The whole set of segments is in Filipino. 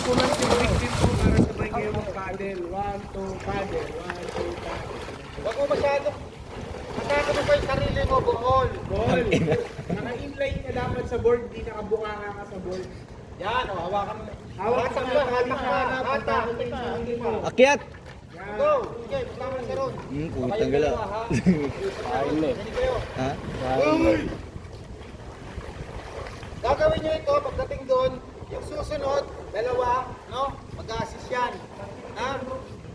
pumunta yung victim po para sabay kayo mag-paddle. 1, 2, paddle. 1, 2, paddle. Huwag mo masyadong atake mo pa yung sarili mo, bukol. Ball. Naka-inline ka dapat sa board, di nakabuka ka sa board. Yan, o, hawakan mo. Hawak Hatak ka, hatak ka, hatak. Akyat! Yan. Go, sige, punta mo na sa ron. Putang gala. Ayun kayo. Ha? Uy! Gagawin nyo ito, pagdating doon, yung susunod, dalawa, no? Mag-assist yan. Ha?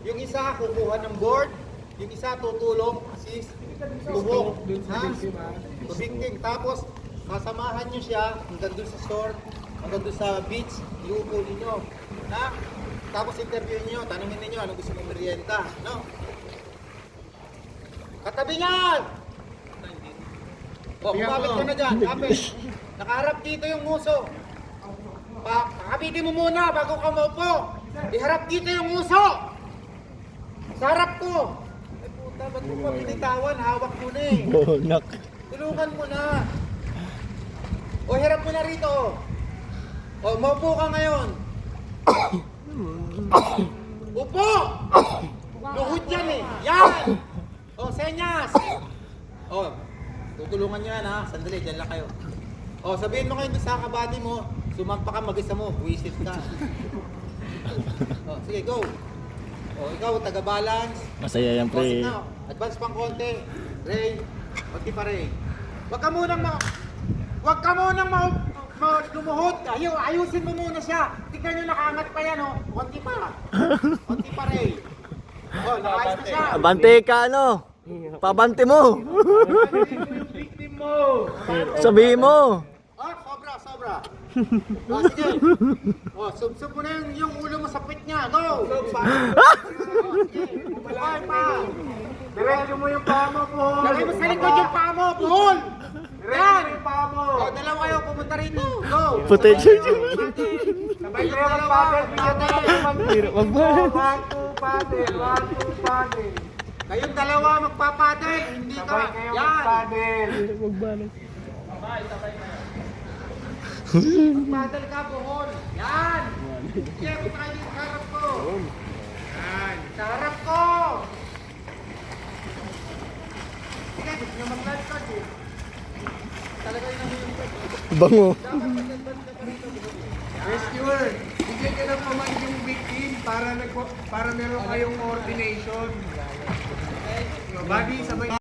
Yung isa, kukuha ng board. Yung isa, tutulong, assist, lubog. Dun sa Ha? victim, ha? So, victim. Tapos, sasamahan nyo siya hanggang doon sa store, hanggang doon sa beach, iupo ninyo. Ha? Tapos interviewin nyo, tanongin ninyo ano gusto mong merienda. No? Katabi niyan! O, kumapit ka na dyan. Kapit. Nakaharap dito yung muso. Pakabitin mo muna bago ka maupo. Iharap dito yung muso. Sa harap ko. Ay puta, ba't mo pa binitawan? Hawak mo na eh. Bonak. Tulungan mo na. O, hirap mo na rito. O, maupo ka ngayon. Upo! Luhod yan eh. Yan! O, senyas. O, tutulungan nyo yan ha. Sandali, dyan lang kayo. O, sabihin mo kayo sa kabady mo, sumampa ka mag-isa mo, wisit ka. O, sige, go. O, ikaw, taga-balance. Masaya yan, O, sige pre. na. Advance pang konti. Ray, konti pa Ray. Huwag ka munang lumuhod. Ayusin mo muna siya. Tignan nyo, nakaangat pa yan, oh. Konti pa. Konti pa Ray. O, nakaayos na siya. Abante ka, ano? Pabante mo. Yung victim mo. Sabihin mo. Oh, sobra. O, sige. O, sub mo na yung ulo mo sa pit niya. Go! O, sige. Bumabay pa. Diretso mo yung paa mo, Paul. Lagay mo sa likod yung paa mo, Paul! Yan! Yung paa mo. O, dalawa kayo, pumunta rito. Go! Potential Sabay kayo mag-paddle. Bigyan tayo ng Wag ba? 1, 2, paddle. 1, 2, paddle. Kayong dalawa magpapadel, hindi ka. Sabay kayo Yan! mag-paddle. Magpadel ka, buhol. Yan! Sige, punta kayo dito sa harap ko. Yan! Sa harap ko! Sige, gusto nyo mag-lifeguard eh. Talaga yun ang yung Bango. dapat mag-advance ka pa rito. Rescuer, bigyan ka ng command yung victim para meron kayong coordination. Body, sabay